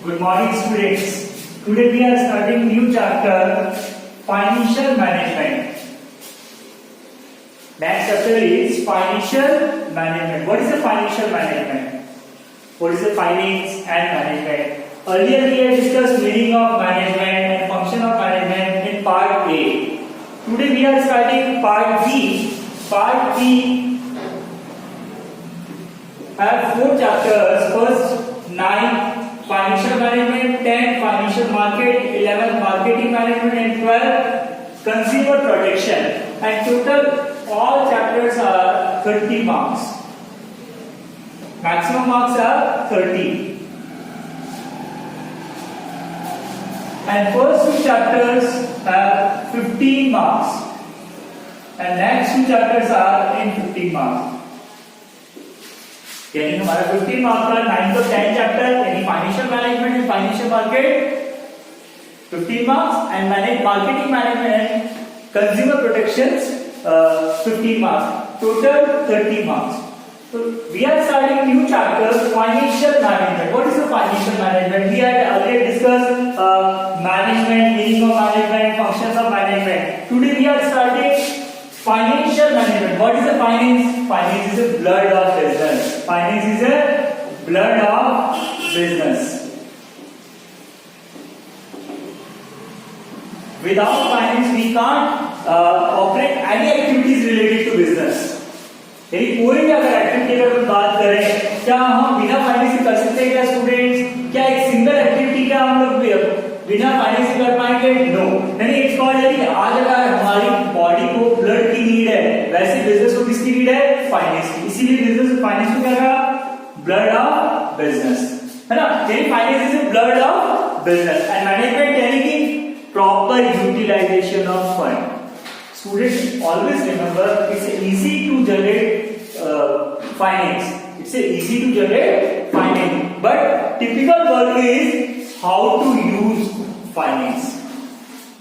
Good morning, students. Today we are starting new chapter, financial management. Next chapter is financial management. What is the financial management? What is the finance and management? Earlier we had discussed meaning of management and function of management in part A. Today we are starting part B. Part B have 4 chapters. First 9 financial management, 10 financial market, 11 marketing management, and 12 consumer protection. And total all chapters are 30 marks. Maximum marks are 30. And first 2 chapters have 15 marks. And next 2 chapters are in 15 marks. यानी हमारा 15 mark का 9 to 10 chapter यानी financial management and financial market 15 marks and marketing management consumer protections 15 marks total 30 marks. So we are starting new chapter, financial management. What is the financial management? We had earlier discussed management, meaning of management, functions of management. Today we are starting financial management. What is the finance? Finance is the blood of business. Finance is the blood of business. Without finance, we can't operate any activities related to business. यदि कोई भी अगर activity की बात करें, क्या हम बिना फाइनेंस के कर सकते हैं क्या स्टूडेंट्स? क्या एक सिंगल एक्टिविटी का हम लोग बिना फाइनेंस के कर पाएंगे? नो. यानी इट्स कॉल्ड यदि आज अगर हमारी बॉडी को ब्लड की नीड है, वैसे बिजनेस को किसकी नीड है? फाइनेंस की. इसीलिए बिजनेस फाइनेंस को क्या कहा? ब्लड ऑफ बिजनेस, है ना. यानी finance is blood of business and management यानी कि proper utilization of fund. Students, always remember it's easy to generate finance. It's easy to generate finance, but typical work is how to use finance.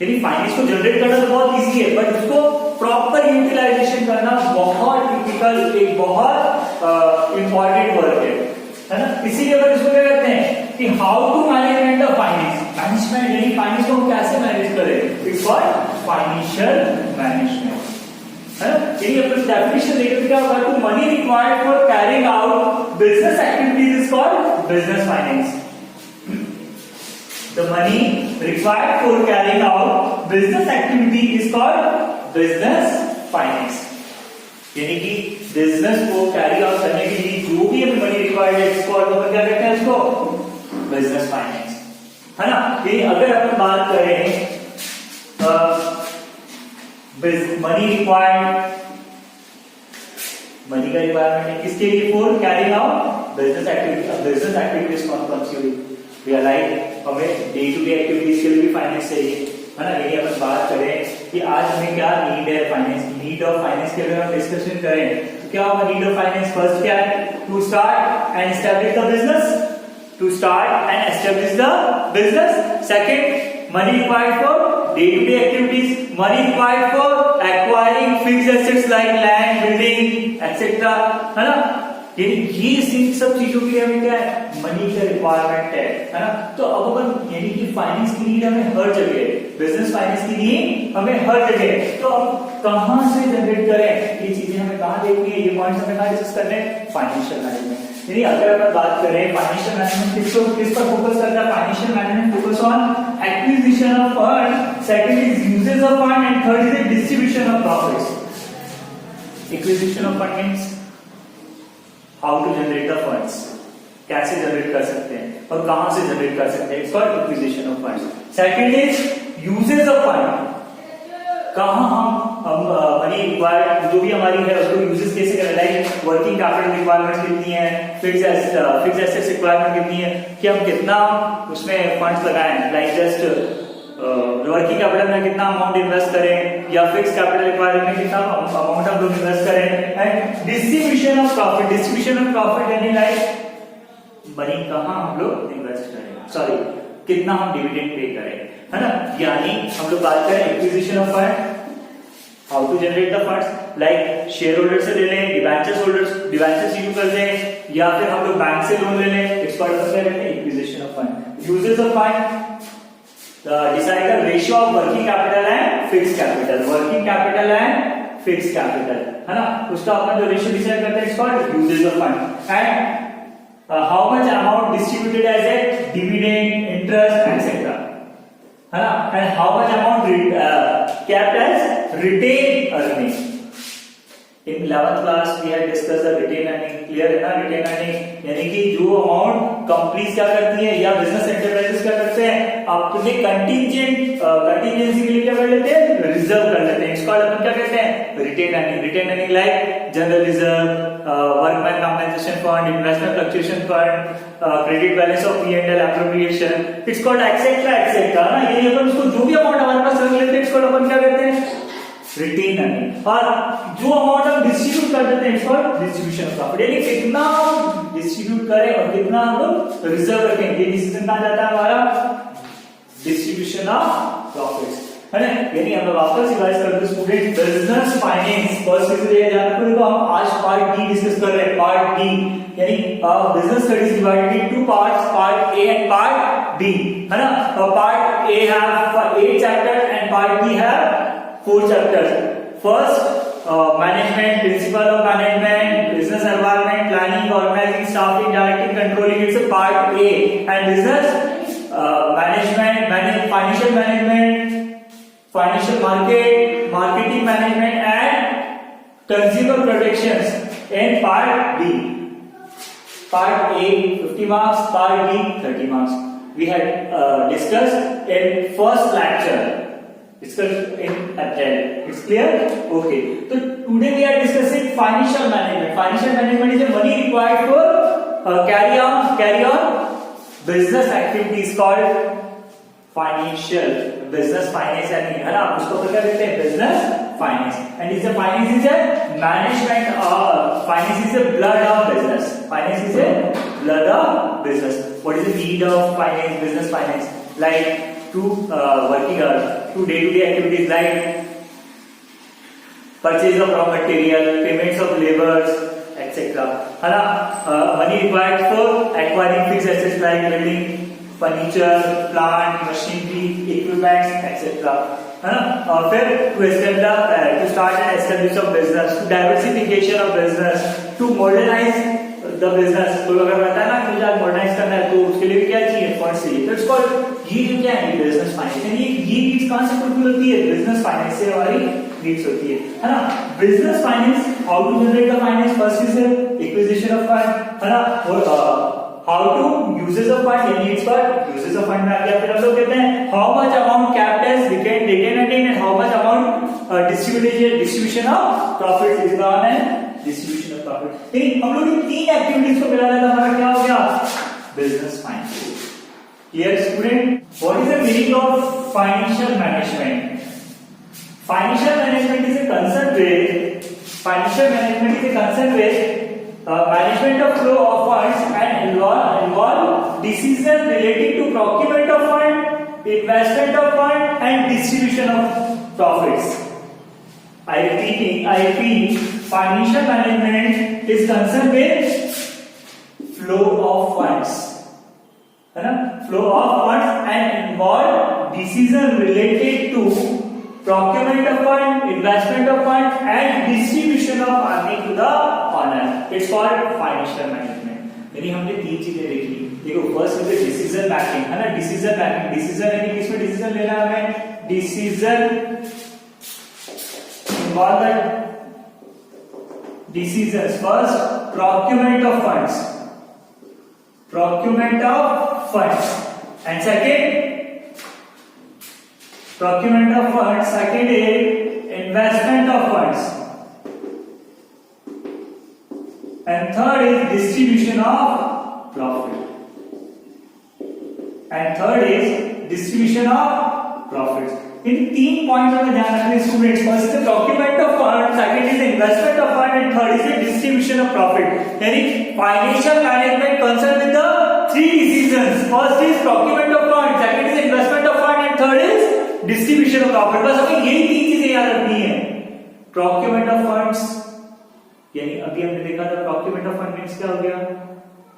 यानी finance को generate करना तो बहुत easy है, but उसको proper utilisation करना बहुत typical, एक बहुत इंपॉर्टेंट वर्क है ना. इसीलिए अपन इसको क्या कहते हैं कि how to management the finance. Management यानी फाइनेंस को कैसे मैनेज करें, इट्स कॉल्ड फाइनेंशियल मैनेजमेंट, है ना. यदि अपन डेफिनेशन देखें तो क्या होगा? To money required for carrying out business activities is called business finance. The money required for carrying out business activity is called business finance. यानी कि बिजनेस को कैरी आउट करने के लिए जो भी हमें मनी रिक्वायर्ड है, इसको अपन क्या कहते हैं? इसको बिजनेस फाइनेंस, है ना. ये अगर अपन बात करें मनी रिक्वायर्ड, मनी का रिक्वायरमेंट है किसके लिए? For carrying out business activity. Business activities कौन कौन सी हुई? हमें डे टू डे एक्टिविटीज के लिए भी फाइनेंस चाहिए, है ना. यदि अपन बात करें कि आज हमें क्या नीड है फाइनेंस, नीड ऑफ फाइनेंस के अगर हम डिस्कशन करें तो क्या होगा? नीड ऑफ फाइनेंस फर्स्ट क्या है? To start and establish the business. To start and establish the business. Second, money required for day to day activities. Money required for acquiring fixed assets like land, building etcetera, है ना. ये सब चीजों के लिए हमें क्या है? मनी का रिक्वायरमेंट है ना. तो अब अपन यानी कि फाइनेंस की नीड हमें हर जगह, बिजनेस फाइनेंस की नीड हमें हर जगह. तो अब कहां से जनरेट करें? ये चीजें हमें कहां देखनी है? ये पॉइंट्स हमें कहां डिस्कस करने हैं? Financial management. यानी अगर अपन बात करें फाइनेंशियल मैनेजमेंट किस पर फोकस करता है? Financial management focus on acquisition of fund, second is uses of fund and third is distribution of profits. Acquisition of fund means how to generate the funds, कैसे generate कर सकते हैं और कहां से जनरेट कर सकते हैं, it's called acquisition of funds. Second is uses of fund, कहां हम मनी रिक्वायर्ड जो भी हमारी है उसको यूजेस कैसे करें. लाइक वर्किंग कैपिटल रिक्वायरमेंट कितनी है, फिक्स्ड एसेट्स रिक्वायरमेंट कितनी है, कि हम कितना उसमें फंड्स लगाएं. लाइक जस्ट वर्किंग कैपिटल में कितना अमाउंट इन्वेस्ट करें या फिक्स कैपिटल रिक्वायरमेंट में कितना अमाउंट हम लोग इन्वेस्ट करें. And distribution of profit. Distribution of profit यानी लाइक मनी कहां हम लोग इन्वेस्ट करें, सॉरी कितना हम डिविडेंड पे करें, है ना. यानी हम लोग बात करें acquisition of fund, how to generate the funds, like shareholder से ले लें, डिबेंचर्स इश्यू कर दें, या फिर हम लोग बैंक से लोन ले लें, इस पर क्या कहते हैं acquisition of fund. Uses of fund, decide the ratio of working capital and fixed capital, working capital and fixed capital, है ना, उसका अपन जो रेशियो डिसाइड करते हैं, इसको uses of fund, and how much amount distributed as a dividend, interest etcetera, है ना, and how much amount kept as retained earning. In 11th class we had discussed the retained earning. Clear है ना, retained earning यानी कि जो amount companies क्या करती है या बिजनेस एंटरप्राइजेस क्या करते हैं, अपने कंटीजेंसी के लिए क्या कर लेते हैं, रिजर्व कर लेते हैं, इसको अपन क्या कहते हैं, retain earning. Retain earning like general reserve, workman compensation fund, investment fluctuation fund, credit balance of P&L appropriation, it's called etcetera etcetera ना. ये अपन उसको जो भी अमाउंट हमारे पास रख लेते हैं, इसको अपन क्या कहते हैं, रिटेन अर्निंग. और जो अमाउंट हम डिस्ट्रीब्यूट कर देते हैं, इसको डिस्ट्रीब्यूशन ऑफ प्रॉफिट, यानी कितना डिस्ट्रीब्यूट करें और कितना हम लोग रिजर्व रखें, ये डिसीजन कहां जाता है हमारा, डिस्ट्रीब्यूशन ऑफ प्रॉफिट्स, है ना. यानी हम लोग वापस रिवाइज करते हैं स्टूडेंट, बिजनेस फाइनेंस फर्स्ट इसलिए ध्यान रखो, हम आज पार्ट डी डिस्कस कर रहे हैं, पार्ट डी, यानी business studies divided in two parts, part A and part B, है ना. Part A have 8 chapters and part B have 4 chapters. First, management, principle of management, business environment, planning, organizing, staffing, directing, controlling. It's a part A. And business management, financial management, financial marketing management, and consumer protections in part B. Part A 50 marks, part B 30 marks. We had discussed in first lecture. It's in April. It's clear? Okay. So today we are discussing financial management. Financial management is the money required for carry on business activities called financial business finance, है ना, उसको क्या कहते हैं, business finance. And is the finance is a management of finance is a blood of business. Finance is a blood of business. What is the need of finance, business finance? Like to day-to-day activities like purchase of raw material, payments of laborers, etc. है ना, money required for acquiring fixed assets like building, furniture, plant, machinery, equipment, etc. है ना. और फिर to start and establish of business, to diversification of business, to modernize the business. तो अगर कहता है ना कि मुझे मॉडर्नाइज करना है, तो उसके लिए क्या चाहिए, फंड चाहिए. तो इट्स कॉल्ड, ये जो क्या है, बिजनेस फाइनेंस. ये नीड्स कहां से फुलफिल होती है, बिजनेस फाइनेंस से हमारी नीड्स होती है ना. Business finance, how to generate the finance, first is acquisition of fund, है ना, और how to uses of fund, ये नीड्स पर यूजेस ऑफ फंड में आ गया. फिर हम लोग कहते हैं how much amount kept as retain earning and how much amount distribution of profits is known as distribution of profit. हम लोग इन 3 एक्टिविटीज को मिला देता, हमारा क्या हो गया, business finance. Clear student? What is the meaning of financial management? Financial management is a concern with management of flow of funds and involve decisions relating to procurement of fund, investment of fund, and distribution of profits. I repeat, financial management is concerned with flow of funds, है ना, flow of funds and involve decisions related to procurement of fund, investment of fund, and distribution of earning to the owner. It's called financial management. यानी हमने 3 चीजें देखी. देखो, first है decision making, है ना. डिसीजन मैकिंग, डिसीजन यानी किसमें डिसीजन लेना है हमें, decision involve the decisions. First, procurement of funds, and second, procurement of funds. Second is investment of funds, and third is distribution of profit. And third is distribution of profits. इन 3 points में ध्यान रखना students. First is procurement of fund, second is investment of fund, and third is distribution of profit. यानी financial management concern with the 3 decisions. First is procurement of fund, second is investment of fund, and third is distribution of profit. बस हमें यही 3 चीजें याद रखनी है. Procurement of funds, यानी अभी हमने देखा था प्रोक्यूरमेंट ऑफ फंड मींस क्या हो गया,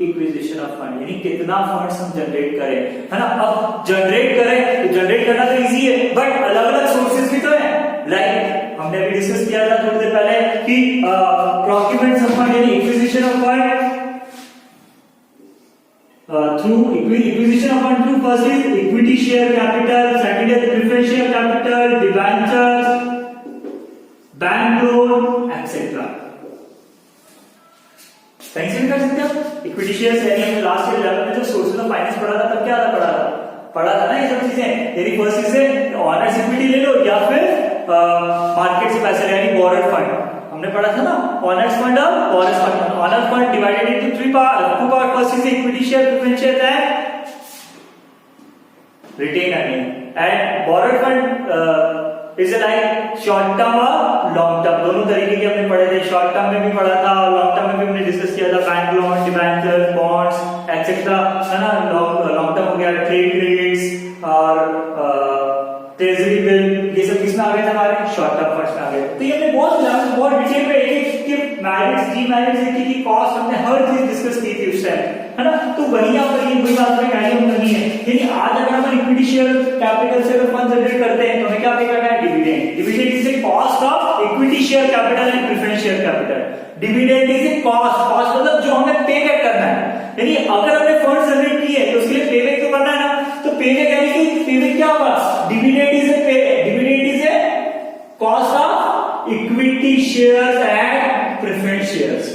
एक्विजिशन ऑफ फंड, यानी कितना फंड्स हम जनरेट करें, है ना। अब जनरेट करें तो जनरेट करना तो इजी है, बट अलग अलग सोर्सेज भी तो है। लाइक हमने अभी डिस्कस किया था थोड़ी देर पहले कि प्रोक्यूरमेंट ऑफ फंड यानी acquisition of fund through acquisition of fund through first is equity share capital, second is preference share capital, debentures, bank loan, etc. कहीं से भी कर सकते हो इक्विटी शेयर्स, यानी हमने लास्ट ईयर 11 में जो सोर्सेज ऑफ फाइनेंस पढ़ा था तब क्या पढ़ा था ना ये सब चीजें। यानी फर्स्ट चीज है ऑनर्स इक्विटी ले लो या फिर मार्केट से पैसे यानी बोरोड फंड हमने पढ़ा था ना। ऑनर्स फंड और borrowed fund, owners fund divided into two part, first is equity share, preference share and retain earning, and borrowed fund is like short term और लॉन्ग टर्म, दोनों तरीके के हमने पढ़े थे। शॉर्ट टर्म में भी पढ़ा था और लॉन्ग टर्म में भी हमने डिस्कस किया था, bank loan, debenture, bonds etcetera, है ना। लॉन्ग टर्म हो गया ट्रेड क्रेडिट्स और ट्रेजरी बिल, ये सब किसमें आ गए थे हमारे शॉर्ट टर्म फंड्स में आ गए। तो ये हमने बहुत डिटेल में एक के मैरिट्स डीमेरिट्स की कॉस्ट हमने हर चीज डिस्कस की थी उस टाइम, है ना। तो वही यहाँ पर ये कोई बात नहीं करनी है। यानी आज अगर हम इक्विटी शेयर कैपिटल से फंड जनरेट करते हैं तो हमें क्या पे करना है, dividend. Dividend is the cost of equity share capital and preference share capital. Dividend is the cost मतलब जो हमें पे बैक करना है। यानी अगर हमने फंड जनरेट किए तो उसके लिए पे बैक तो करना है ना। तो पे बैक यानी कि पे बैक क्या होगा, dividend is a cost of equity shares and preference shares.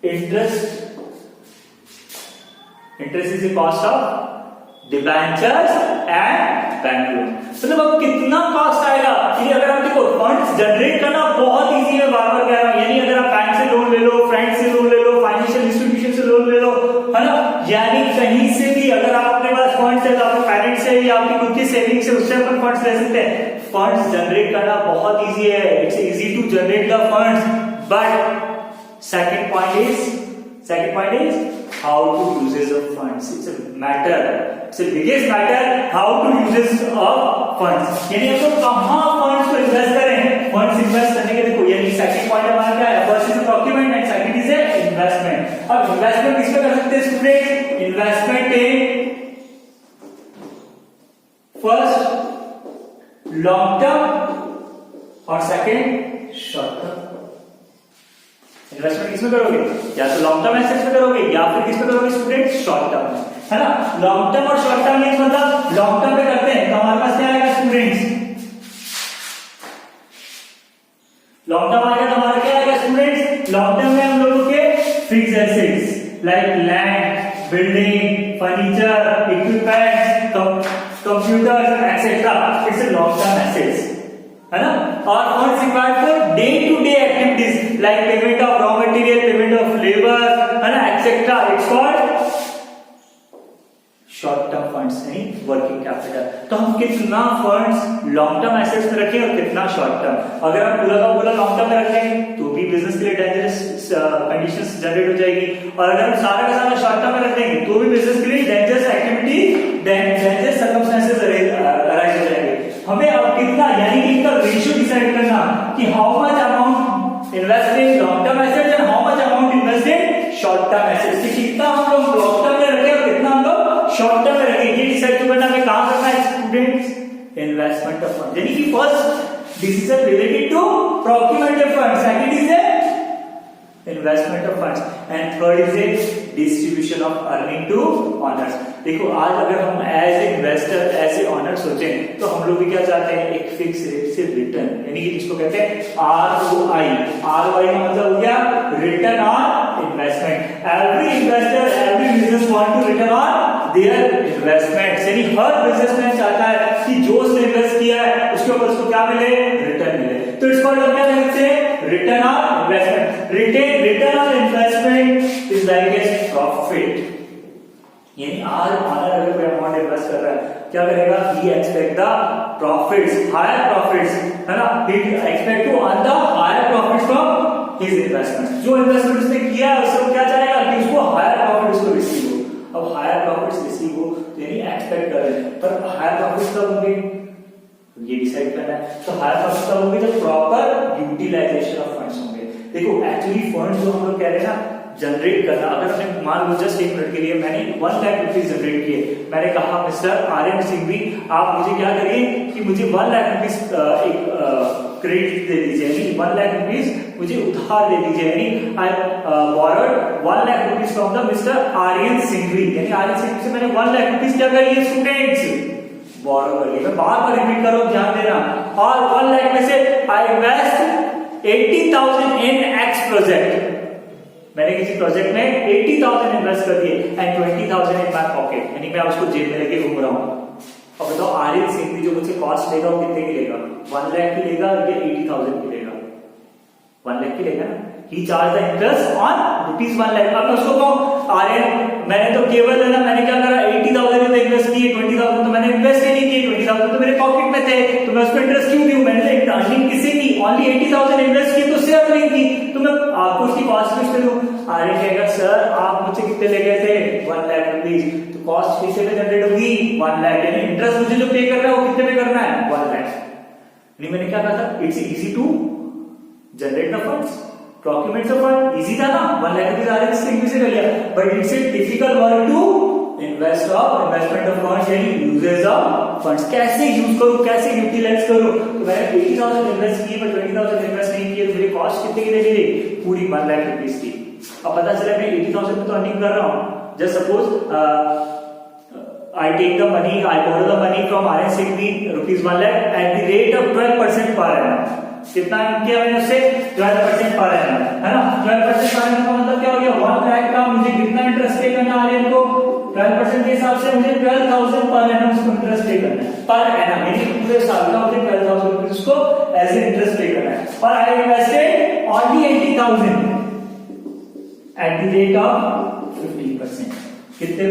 Interest is the cost of debentures and bank loan। मतलब अब कितना कॉस्ट आएगा कि अगर आप देखो फंड्स जनरेट करना बहुत इजी है, बार-बार कह रहा हूं। यानी अगर आप बैंक से लोन ले लो, फ्रेंड से लोन ले लो, फाइनेंशियल इंस्टीट्यूशन से लोन ले लो, है ना। यानी कहीं से भी अगर आप अपने पास फंड्स है तो अपने पेरेंट्स से या आपकी खुद की सेविंग से उससे अपन फंड्स ले सकते हैं। फंड्स जनरेट करना बहुत इजी है, it's easy to generate the funds, but second point is how to uses of funds। it's a matter, it's the biggest matter how to uses of funds। यानी आपको कहां funds को invest करें, funds invest करने के देखो यानी second point हमारा क्या है, first is document and second is investment. अब इन्वेस्टमेंट किसमें कर सकते हैं student, investment in first long term और सेकंड शॉर्ट टर्म। इन्वेस्टमेंट किसमें करोगे, या तो लॉन्ग टर्म एसेट्स में करोगे या फिर किसमें करोगे स्टूडेंट, शॉर्ट टर्म में, है ना। लॉन्ग टर्म और शॉर्ट टर्म मींस मतलब लॉन्ग टर्म पे करते हैं तो हमारे पास क्या आएगा स्टूडेंट्स, लॉन्ग टर्म आएगा तो हमारा क्या आएगा स्टूडेंट्स, लॉन्ग टर्म में हम लोगों के fixed assets like land, building, furniture, equipments, computers etcetera, it's a long term assets, है ना। और funds required for day to day activities like payment of raw material, payment of labour, है ना etcetera, it's called short term funds यानी working capital. तो हम कितना funds long term assets में रखें और कितना शॉर्ट टर्म। अगर हम पूरा का पूरा लॉन्ग टर्म में रखेंगे तो भी बिजनेस के लिए डेंजरस कंडीशंस जनरेट हो जाएगी, और अगर हम सारा का सारा शॉर्ट टर्म में रख देंगे तो भी बिजनेस के लिए dangerous activity, dangerous circumstances arise हो जाएंगे। हमें अब कितना यानी कि इसका रेशियो डिसाइड करना कि how much amount invest in long term assets and how much amount invest in short term assets. कितना हम लोग लॉन्ग टर्म में रखें और कितना हम लोग शॉर्ट टर्म में रखें, ये डिसाइड करना हमें कहां करना है स्टूडेंट्स, इन्वेस्टमेंट ऑफ फंड। यानी कि first decision related to procurement of fund, second is investment of funds and third is a distribution of earning to owners. देखो आज अगर हम as a investor as a owner सोचें तो हम लोग भी क्या चाहते हैं, एक फिक्स रेट से रिटर्न, यानी कि जिसको कहते हैं ROI। ROI का मतलब हो गया return on investment. Every investor, every business want to return on their investments. यानी हर बिजनेसमैन चाहता है कि जो उसने इन्वेस्ट किया है उसके ऊपर उसको क्या मिले, रिटर्न मिले। तो इट्स कॉल्ड क्या लिखते हैं, return on investment. Return on investment is like a profit. यानी आज ऑनर अगर कोई अमाउंट इन्वेस्ट कर रहा है क्या करेगा, he expect the profits, higher profits, है ना। He expect to earn the higher profits from his investment. जो इन्वेस्टमेंट उसने किया है उसको क्या चाहेगा कि उसको हायर प्रॉफिट उसको रिसीव हो। अब हायर प्रॉफिट्स रिसीव हो तो यानी एक्सपेक्ट कर रहे हैं, पर हायर प्रॉफिट्स कब होंगे ये डिसाइड करना है। तो हायर प्रॉफिट्स कब होंगे, जब प्रॉपर यूटिलाइजेशन ऑफ फंड्स होंगे। देखो एक्चुअली फंड्स जो हम लोग कह रहे हैं ना जनरेट करना, अगर मैं मान लो जस्ट 1 मिनट के लिए मैंने 1 लाख रुपीज जनरेट किए, मैंने कहा मिस्टर आर्यन सिंघवी आप मुझे क्या करिए कि मुझे 1 लाख रुपीज एक क्रेडिट दे दीजिए, यानी 1 लाख रुपीज मुझे उधार दे दीजिए, यानी I borrowed 1 lakh rupees from the mister Aryan Singhvi, यानी आर्यन सिंघवी से मैंने 1 लाख रुपीज क्या कर लिए स्टूडेंट्स बोरो कर लिए। मैं बार बार रिपीट कर रहा हूं, ध्यान देना। और 1 लाख में से I invest 80,000 in x project, मैंने किसी प्रोजेक्ट में 80,000 इन्वेस्ट कर दिए एंड 20,000 इन माय पॉकेट, यानी मैं उसको जेब में लेके घूम रहा हूं। अब बताओ आर्यन सिंघवी जो मुझसे कॉस्ट लेगा वो कितने की लेगा, 1 लाख की लेगा या 80,000 की लेगा? 1 लाख की लेगा ना। He charge the interest on ₹1 lakh. अब मैं उसको कहूं आर्यन मैंने तो केवल है ना, मैंने क्या करा 80,000 तो इन्वेस्ट किए, 20,000 तो मैंने इन्वेस्ट ही नहीं किए, 20,000 तो मेरे पॉकेट में थे, तो मैं उसको इंटरेस्ट क्यों दूं? मैंने तो अर्निंग किसे की, ओनली 80,000 इन्वेस्ट की, तो उससे अर्निंग की, तो मैं आपको उसकी कॉस्ट किससे दूं? आर्यन कहेगा सर आप मुझसे कितने ले गए थे 1 लाख रुपीज, तो कॉस्ट किससे में जनरेट होगी 1 लाख, यानी इंटरेस्ट मुझे जो पे कर रहा है वो कितने पे करना है 1 लाख। नहीं मैंने क्या कहा था, it's easy to generate the funds, procurement the fund easy था ना, 1 लाख रुपीज आर्यन सिंघवी से कर लिया, but it's a difficult work to investment of funds, यानी यूजेज ऑफ फंड्स, कैसे यूज करूं, कैसे यूटिलाइज करूं। तो मैंने 80,000 इन्वेस्ट किए बट 20,000 इन्वेस्ट नहीं किए, तो मेरी कॉस्ट कितने की देनी थी पूरी 1 लाख रुपीज की। अब पता चला मैं 80,000 में तो अर्निंग कर रहा हूं, just suppose I take the money, I borrow the money from Aryan Singhvi ₹1 lakh at the rate of 12% per annum। कितना किया मैंने उससे 12% पर annum, है ना। 12% पर annum का मतलब क्या हो गया, 1 लाख का मुझे कितना इंटरेस्ट पे करना आर्यन को, 12% के हिसाब से मुझे 12,000 पर annum उसको इंटरेस्ट पे करना है, पर annum यानी पूरे साल का मुझे 12,000 रुपए उसको एज ए इंटरेस्ट पे करना है। और I invested only 80,000 at the rate of 15%। कितने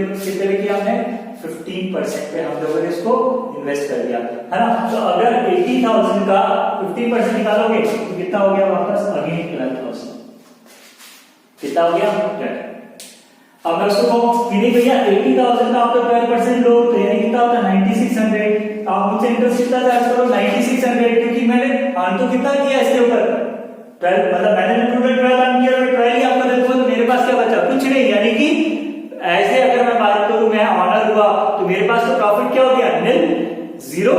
पे किया हमने 15% पे हम लोगों ने इसको इन्वेस्ट कर दिया, है ना। तो अगर 80,000 का 15% निकालोगे तो कितना हो गया वापस अगेन 12,000, कितना हो गया 12। अब मैं उसको कहूं कि नहीं भैया 80,000 का आप तो 12% लो, तो यानी कितना होता है 9600। आप मुझसे इंटरेस्ट कितना चार्ज करो 9600, क्योंकि मैंने अर्न तो कितना किया इसके ऊपर 12, मतलब मैंने टोटल 12 अर्न किया, 12 ही आपको देखो तो मेरे पास क्या बचा, कुछ नहीं, यानी कि ऐसे अगर मैं बात करूं मैं ऑनर हुआ तो मेरे पास तो प्रॉफिट क्या हो गया निल, जीरो,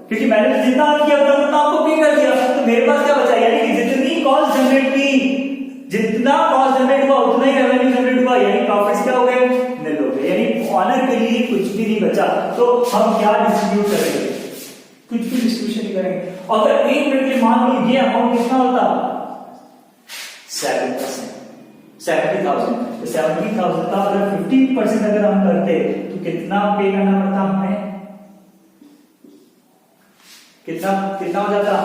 क्योंकि मैंने तो जितना किया उतना आपको पे कर दिया, तो मेरे पास क्या बचा, यानी कि जितनी कॉस्ट जनरेट की, जितना कॉस्ट जनरेट हुआ उतना ही रेवेन्यू जनरेट हुआ, यानी प्रॉफिट्स क्या हो गए निल हो गए, यानी ऑनर के लिए कुछ भी नहीं बचा। तो हम क्या डिस्ट्रीब्यूट करेंगे, कुछ भी डिस्ट्रीब्यूशन नहीं करेंगे। अगर 1 मिनट के मान लो ये अमाउंट कितना होता 7%, 70,000, तो 70,000 का अगर 15% अगर हम करते तो कितना पे करना पड़ता हमें, कितना हो जाता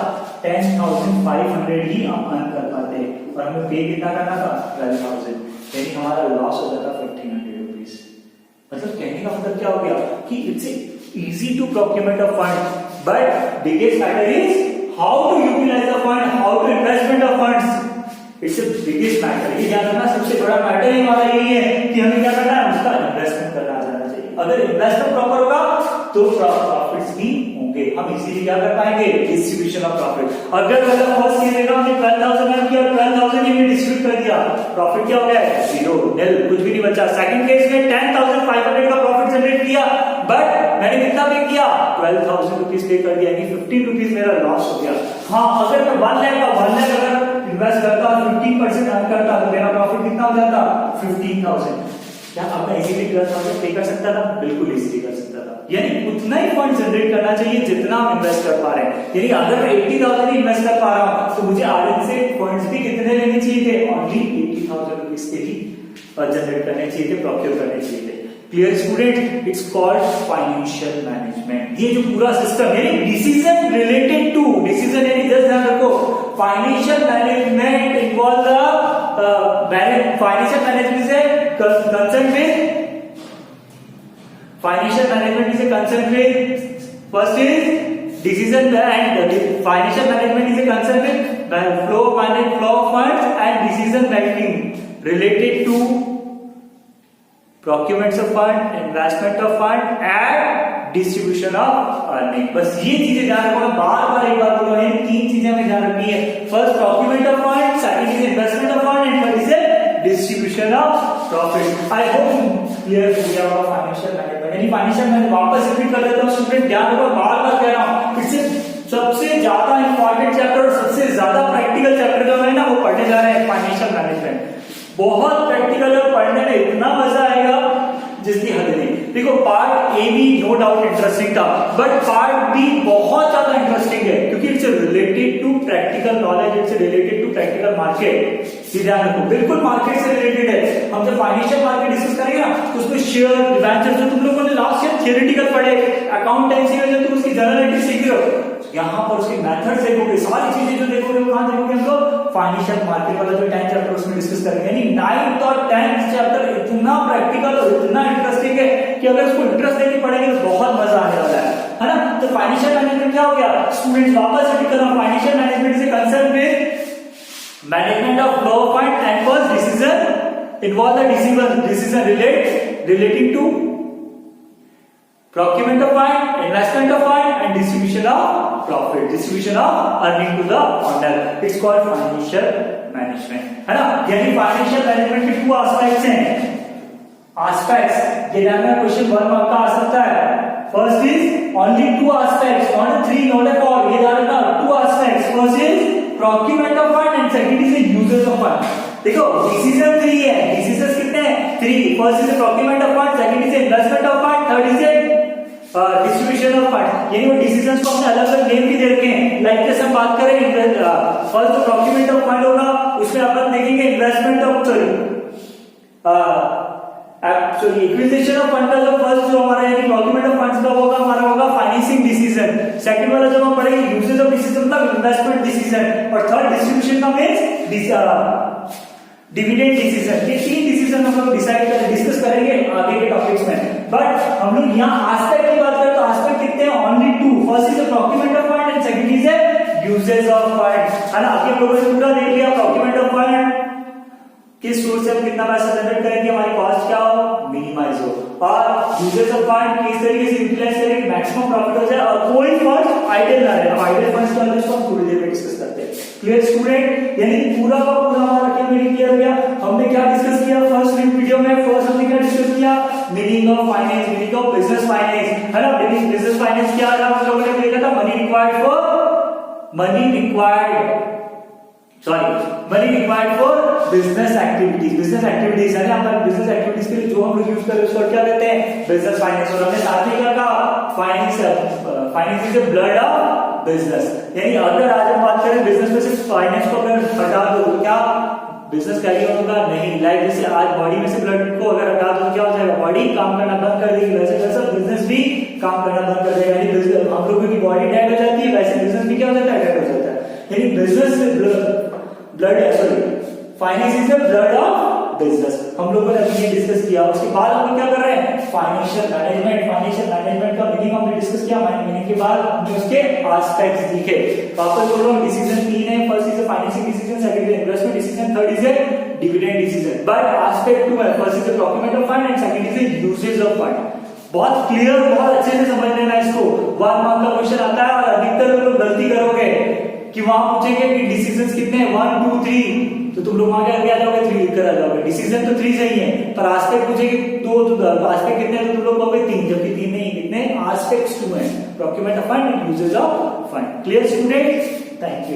10,500 ही हम अर्न कर पाते, और हमें पे कितना करना था 12,000, यानी हमारा लॉस हो जाता 1,500 रुपीज। मतलब कहने का मतलब क्या हो गया कि it's easy to procurement of fund, but biggest matter is how to utilise the fund, how to investment of funds, it's biggest matter. ये याद रखना सबसे बड़ा मैटर ही हमारा यही है कि हमें क्या करना है, उसका इन्वेस्टमेंट करना जाना चाहिए। अगर इन्वेस्टमेंट प्रॉपर होगा तो प्रॉफिट्स भी होंगे, हम इजीली क्या कर पाएंगे डिस्ट्रीब्यूशन ऑफ प्रॉफिट। अगर मतलब फर्स्ट ईयर में हमने 12,000 अर्न किया, 12,000 ही डिस्ट्रीब्यूट कर दिया, प्रॉफिट क्या हो गया जीरो, निल, कुछ भी नहीं बचा। सेकंड केस में 10,500 का प्रॉफिट जनरेट किया, बट मैंने कितना पे किया 12,000 रुपीज पे कर दिया, यानी 15 रुपीज मेरा लॉस हो गया। हाँ अगर मैं 1 लाख अगर इन्वेस्ट करता 15% अर्न करता तो मेरा प्रॉफिट कितना हो जाता 15,000। क्या अब मैं इजीली 12,000 पे कर सकता था, बिल्कुल इजीली कर सकता था। यानी उतना ही फंड जनरेट करना चाहिए जितना हम इन्वेस्ट कर पा रहे हैं, यानी अगर मैं 80,000 ही इन्वेस्ट कर पा रहा हूं तो मुझे आर्यन से फंड्स भी कितने लेने चाहिए थे, ओनली 80,000 रुपीज के ही जनरेट करने चाहिए थे, प्रोक्योर करने चाहिए थे। Clear student, it's called financial management. ये जो पूरा सिस्टम यानी डिसीजन रिलेटेड टू डिसीजन, यानी जस्ट ध्यान रखो financial management involve financial management से concern with financial management is concern with first is decision and financial management is concern with flow of funds and decision making related to procurements of fund, investment of fund and distribution of earning। बस ये चीजें ध्यान रखो, बार-बार एक बार बोलो, ये 3 चीजें हमें ध्यान रखनी है। First procurement of fund, second is investment of fund and third is distribution of profit. I hope clear हो गया होगा फाइनेंशियल मैनेजमेंट। यानी फाइनेंशियल मैनेजमेंट वापस रिपीट कर देता हूँ स्टूडेंट, ध्यान होगा, बार बार कह रहा हूँ, इससे सबसे ज्यादा इंपॉर्टेंट चैप्टर और सबसे ज्यादा प्रैक्टिकल चैप्टर जो है ना वो पढ़ने जा रहे हैं फाइनेंशियल मैनेजमेंट। बहुत प्रैक्टिकल है, पढ़ने में इतना मजा आएगा जिसकी हद नहीं। देखो पार्ट ए भी नो डाउट इंटरेस्टिंग था, बट पार्ट बी बहुत ज्यादा इंटरेस्टिंग है क्योंकि it's related to practical knowledge, it's related to practical market. सीधा रखो, बिल्कुल मार्केट से रिलेटेड है। हम जब फाइनेंशियल मार्केट डिस्कस करेंगे ना तो उसमें शेयर डिबेंचर जो तुम लोगों ने लास्ट ईयर थियोरेटिकल पढ़े, अकाउंटेंसी में जो तुम उसकी जनरलिटी सीख रहे हो, यहाँ पर उसके मेथड्स देखोगे, सारी चीजें जो देखोगे वो कहां देखोगे हम लोग फाइनेंशियल मार्केट वाला जो 10th चैप्टर उसमें डिस्कस करेंगे। यानी 9th और 10th चैप्टर इतना प्रैक्टिकल और इतना इंटरेस्टिंग है कि अगर उसको इंटरेस्ट लेके पढ़ेंगे तो बहुत मजा आने वाला है ना। तो फाइनेंशियल मैनेजमेंट क्या हो गया स्टूडेंट्स, वापस रिपीट कर रहा हूं, फाइनेंशियल मैनेजमेंट से concern with management of flow of fund and first decision involve the decision relating to procurement of fund, investment of fund and distribution of profit, distribution of earning to the owner. It's called financial management, है ना। यानी financial management के 2 aspects हैं। Aspects ये में question 1 mark का आ सकता है। First is only 2 aspects, not 3, not 4, ये ध्यान रखना 2 aspects. First is procurement of fund and second is the uses of fund। देखो डिसीजन 3 है, डिसीजंस कितने हैं 3। First is procurement of fund, second is investment of fund, third is distribution of fund. यानी वो decisions को हमने अलग अलग नेम भी दे रखे हैं। लाइक जैसे हम बात करें फर्स्ट जो procurement of fund होगा उसमें अपन देखेंगे investment of sorry acquisition of fund का जो फर्स्ट जो हमारा यानी procurement of funds का होगा हमारा होगा फाइनेंसिंग डिसीजन। सेकंड वाला जब हम पढ़ेंगे यूजेस ऑफ डिसीजन मतलब इन्वेस्टमेंट डिसीजन, और थर्ड डिस्ट्रीब्यूशन का मींस डिविडेंड डिसीजन। ये 3 डिसीजन हम लोग डिस्कस करेंगे आगे के टॉपिक्स में। बट हम लोग यहाँ एस्पेक्ट की बात करें तो एस्पेक्ट कितने हैं only 2। First is procurement of fund and second is uses of fund, है ना। अभी हम लोगों ने पूरा देख लिया procurement of fund किस सोर्स से हम कितना पैसा जनरेट करेंगे, हमारी कॉस्ट क्या हो मिनिमाइज हो, और यूजेस ऑफ फंड किस तरीके से यूटिलाइज करेंगे मैक्सिमम प्रॉफिट हो जाए और कोई फंड आइडल ना रहे। अब आइडल फंड्स के बारे में हम थोड़ी देर में डिस्कस करते हैं। क्लियर स्टूडेंट, यानी पूरा का पूरा हमारा क्या मीनिंग क्लियर हो गया। हमने क्या डिस्कस किया फर्स्ट वीडियो में, फर्स्ट हमने क्या डिस्कस किया meaning of finance, meaning of business finance, है ना। मीनिंग बिजनेस फाइनेंस क्या था हम लोगों ने देखा था money required for business activities है ना। अपन बिजनेस एक्टिविटीज के लिए जो हम लोग यूज कर रहे हैं उसको क्या कहते हैं बिजनेस फाइनेंस। और हमने साथ में क्या कहा finance is the blood of business. यानी अगर आज हम बात करें बिजनेस में से फाइनेंस को अगर हटा दो तो क्या बिजनेस कैरी होगा नहीं। लाइक जैसे आज बॉडी में से ब्लड को अगर हटा दो तो क्या हो जाएगा बॉडी काम करना बंद कर देगी, वैसे वैसा बिजनेस भी काम करना बंद कर देगा। यानी हम लोगों की बॉडी डेड हो जाती है वैसे बिजनेस भी क्या हो जाता है डेड हो जाता है। यानी business finance is the blood of business. हम लोगों ने अभी ये डिस्कस किया। उसके बाद हम लोग क्या कर रहे हैं फाइनेंशियल मैनेजमेंट का मीनिंग हमने डिस्कस किया। मीनिंग के बाद हमने उसके एस्पेक्ट्स देखे। वापस बोल रहा हूं डिसीजन 3 है। First is financing decision, second is investment decision, third is dividend decision. But aspect 2 है, first is procurement of fund and second is usage of fund. बहुत क्लियर, बहुत अच्छे से समझ लेना इसको। 1 मार्क का क्वेश्चन आता है और अधिकतर लोग गलती करोगे कि वहां पूछेंगे कि डिसीजंस कितने हैं 1 2 3 तो तुम लोग वहां क्या आ जाओगे 3 लिखकर आ जाओगे। डिसीजन तो 3 सही है पर एस्पेक्ट पूछेंगे 2 तो एस्पेक्ट कितने हैं तो तुम लोग कहोगे 3, जबकि 3 नहीं, कितने एस्पेक्ट्स 2 हैं। procurement of fund and uses of fund। Clear student, thank you.